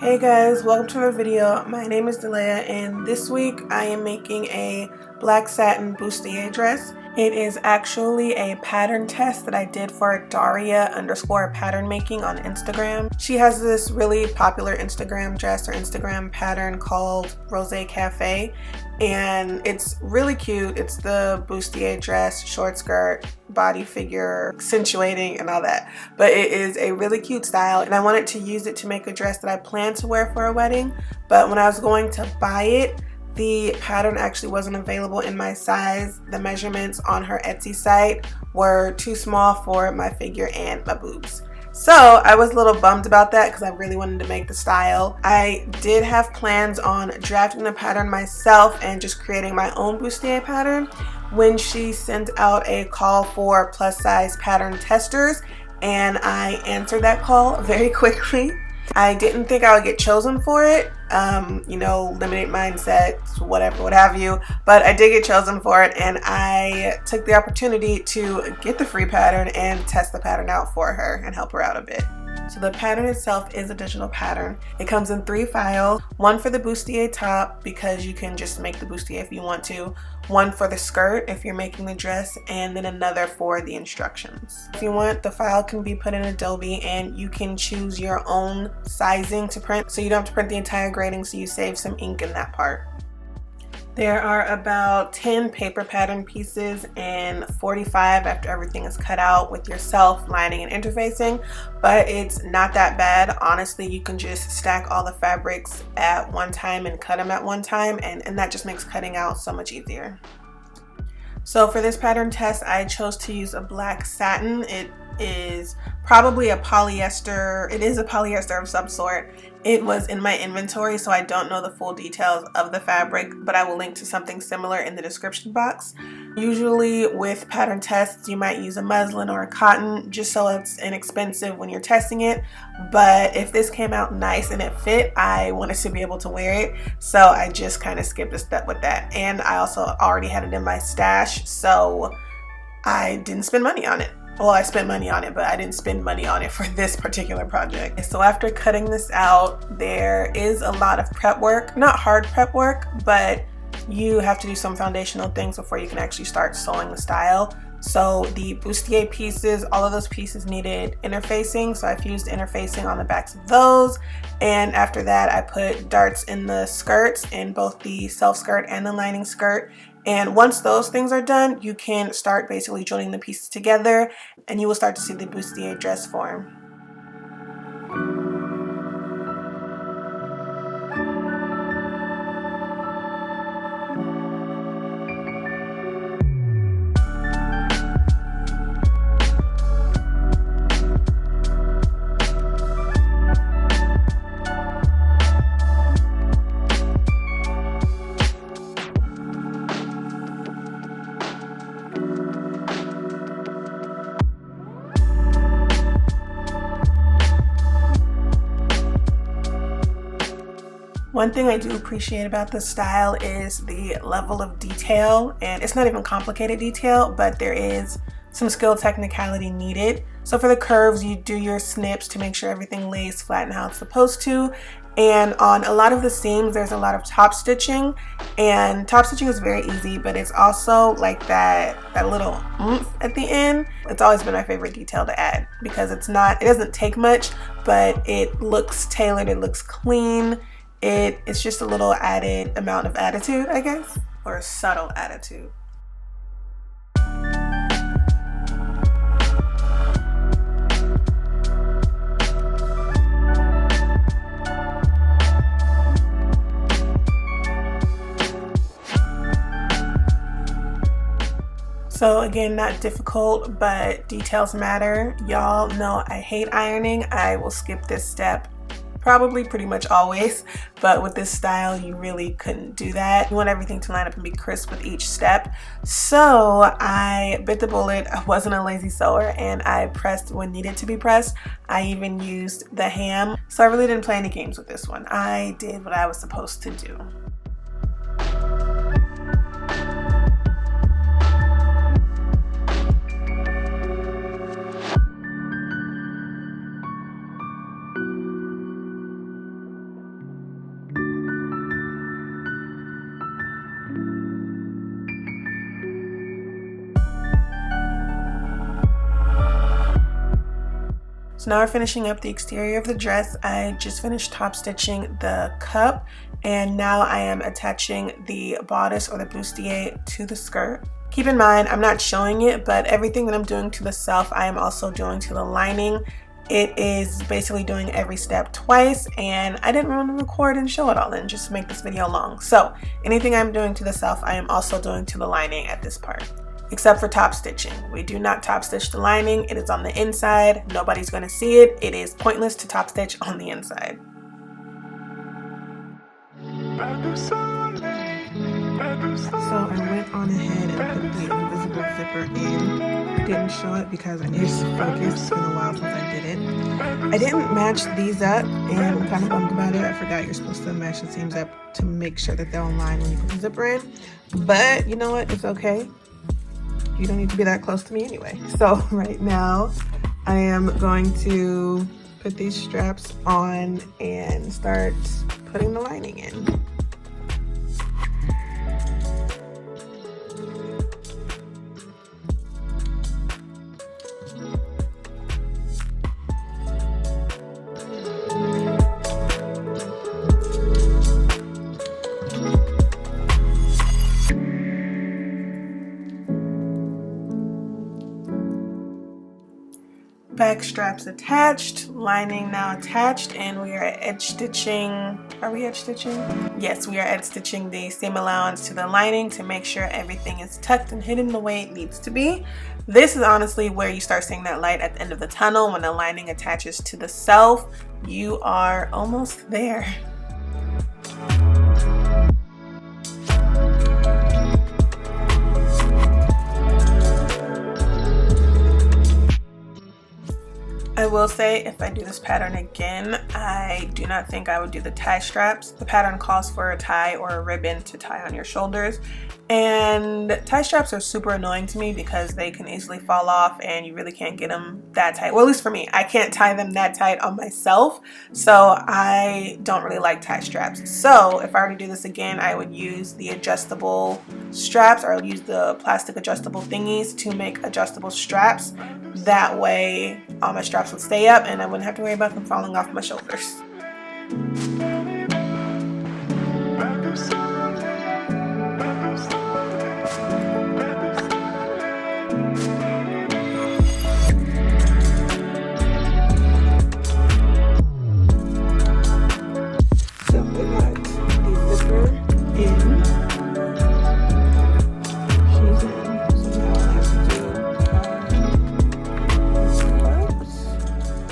Hey guys, welcome to my video. My name is Delaya and this week I am making a black satin bustier dress. It is actually a pattern test that I did for Daria_pattern making on Instagram. She has this really popular Instagram dress or Instagram pattern called Rose Cafe, and it's really cute. It's the bustier dress, short skirt, body figure, accentuating and all that. But it is a really cute style and I wanted to use it to make a dress that I plan to wear for a wedding. But when I was going to buy it, the pattern actually wasn't available in my size. The measurements on her Etsy site were too small for my figure and my boobs. So I was a little bummed about that because I really wanted to make the style. I did have plans on drafting the pattern myself and just creating my own bustier pattern when she sent out a call for plus size pattern testers, and I answered that call very quickly. I didn't think I would get chosen for it, limited mindset, whatever, what have you, but I did get chosen for it and I took the opportunity to get the free pattern and test the pattern out for her and help her out a bit. So the pattern itself is a digital pattern. It comes in 3 files, one for the bustier top because you can just make the bustier if you want to, one for the skirt if you're making the dress, and then another for the instructions. If you want, the file can be put in Adobe and you can choose your own sizing to print, so you don't have to print the entire grading, so you save some ink in that part. There are about 10 paper pattern pieces and 45 after everything is cut out with yourself, lining and interfacing, but it's not that bad. Honestly, you can just stack all the fabrics at one time and cut them at one time, and that just makes cutting out so much easier. So for this pattern test, I chose to use a black satin. It is probably a polyester. It is a polyester of some sort. It was in my inventory, so I don't know the full details of the fabric, but I will link to something similar in the description box. Usually with pattern tests, you might use a muslin or a cotton just so it's inexpensive when you're testing it. But if this came out nice and it fit, I wanted to be able to wear it, so I just kind of skipped a step with that. And I also already had it in my stash, so I didn't spend money on it. Well, I spent money on it, but I didn't spend money on it for this particular project. So after cutting this out, there is a lot of prep work. Not hard prep work, but you have to do some foundational things before you can actually start sewing the style. So the bustier pieces, all of those pieces needed interfacing, so I fused interfacing on the backs of those. And after that, I put darts in the skirts, in both the self skirt and the lining skirt. And once those things are done, you can start basically joining the pieces together and you will start to see the bustier dress form. One thing I do appreciate about this style is the level of detail, and it's not even complicated detail, but there is some skill technicality needed. So for the curves, you do your snips to make sure everything lays flat and how it's supposed to. And on a lot of the seams, there's a lot of top stitching, and top stitching is very easy, but it's also like that little oomph at the end. It's always been my favorite detail to add because it doesn't take much, but it looks tailored, it looks clean. It's just a little added amount of attitude, I guess, or a subtle attitude. So again, not difficult, but details matter. Y'all know I hate ironing. I will skip this step probably pretty much always, but with this style you really couldn't do that. You want everything to line up and be crisp with each step. So I bit the bullet. I wasn't a lazy sewer and I pressed when needed to be pressed. I even used the ham. So I really didn't play any games with this one. I did what I was supposed to do. So now we're finishing up the exterior of the dress. I just finished top stitching the cup, and now I am attaching the bodice or the bustier to the skirt. Keep in mind, I'm not showing it, but everything that I'm doing to the self, I am also doing to the lining. It is basically doing every step twice, and I didn't want to record and show it all in just to make this video long. So anything I'm doing to the self, I am also doing to the lining at this part. Except for top stitching. We do not top stitch the lining. It is on the inside. Nobody's going to see it. It is pointless to top stitch on the inside. So I went on ahead and put the invisible zipper in. I didn't show it because I needed to focus. It's been a while since I did it. I didn't match these up, and I'm kind of bummed about it. I forgot you're supposed to match the seams up to make sure that they're in line when you put the zipper in. But you know what? It's okay. You don't need to be that close to me anyway. So right now I am going to put these straps on and start putting the lining in. Back straps attached, lining now attached, and we are edge stitching. Are we edge stitching? Yes, we are edge stitching the seam allowance to the lining to make sure everything is tucked and hidden the way it needs to be. This is honestly where you start seeing that light at the end of the tunnel. When the lining attaches to the self, you are almost there. I will say, if I do this pattern again, I do not think I would do the tie straps. The pattern calls for a tie or a ribbon to tie on your shoulders, and tie straps are super annoying to me because they can easily fall off and you really can't get them that tight. Well, at least for me, I can't tie them that tight on myself, so I don't really like tie straps. So if I were to do this again, I would use the adjustable straps, or I would use the plastic adjustable thingies to make adjustable straps. That way all my straps would stay up and I wouldn't have to worry about them falling off my shoulders. So we got the zipper in. She's in. So now I have to do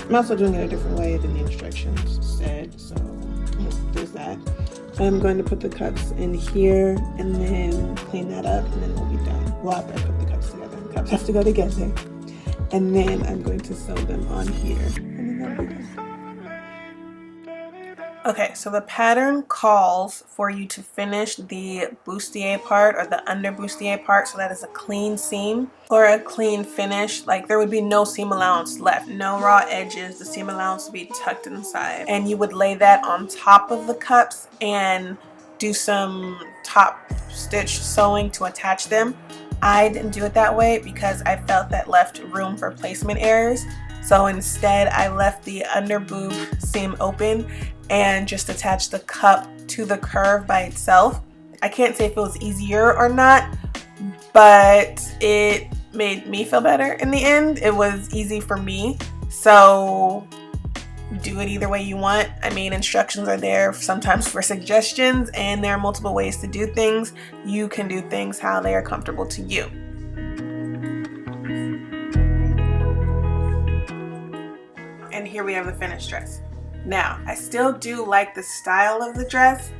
I'm also doing it a different way than the instructions said, so there's that. So I'm going to put the cups in here and then clean that up, and then we'll be done. Well, after I put the cups together, the cups have to go together. And then I'm going to sew them on here, and then that'll be done. Okay, so the pattern calls for you to finish the bustier part or the under bustier part, so that is a clean seam or a clean finish. Like there would be no seam allowance left, no raw edges. The seam allowance would be tucked inside, and you would lay that on top of the cups and do some top stitch sewing to attach them. I didn't do it that way because I felt that left room for placement errors. So instead I left the under boob seam open and just attached the cup to the curve by itself. I can't say if it was easier or not, but it made me feel better in the end. It was easy for me, so do it either way you want. I mean, instructions are there sometimes for suggestions, and there are multiple ways to do things. You can do things how they are comfortable to you. And here we have the finished dress. Now, I still do like the style of the dress.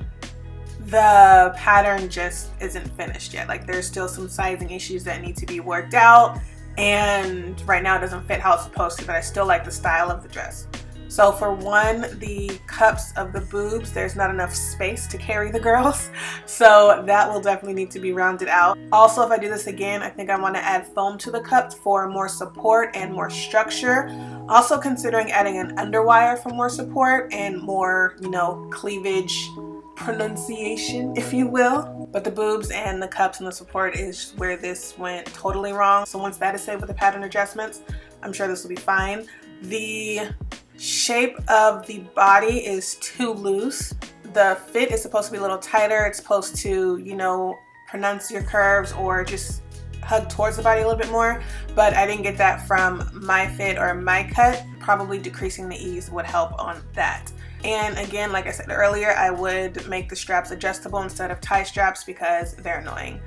The pattern just isn't finished yet. Like there's still some sizing issues that need to be worked out, and right now it doesn't fit how it's supposed to, but I still like the style of the dress. So for one, the cups of the boobs, there's not enough space to carry the girls. So that will definitely need to be rounded out. Also, if I do this again, I think I want to add foam to the cups for more support and more structure. Also considering adding an underwire for more support and more, you know, cleavage pronunciation, if you will. But the boobs and the cups and the support is where this went totally wrong. So once that is saved with the pattern adjustments, I'm sure this will be fine. The shape of the body is too loose. The fit is supposed to be a little tighter. It's supposed to, you know, pronounce your curves or just hug towards the body a little bit more, but I didn't get that from my fit or my cut. Probably decreasing the ease would help on that. And again, like I said earlier, I would make the straps adjustable instead of tie straps because they're annoying.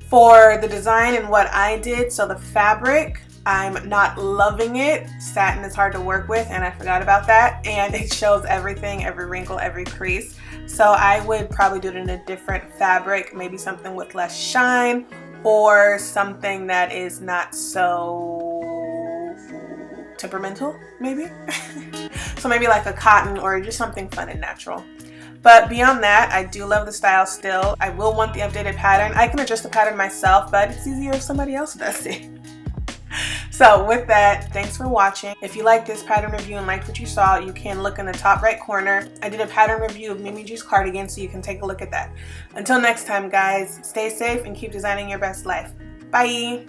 For the design and what I did, so the fabric, I'm not loving it. Satin is hard to work with and I forgot about that, and it shows everything, every wrinkle, every crease. So I would probably do it in a different fabric, maybe something with less shine or something that is not so temperamental, maybe. So maybe like a cotton or just something fun and natural. But beyond that, I do love the style still. I will want the updated pattern. I can adjust the pattern myself, but it's easier if somebody else does it. So with that, thanks for watching. If you liked this pattern review and liked what you saw, you can look in the top right corner. I did a pattern review of Mimi G's cardigan, so you can take a look at that. Until next time, guys, stay safe and keep designing your best life. Bye!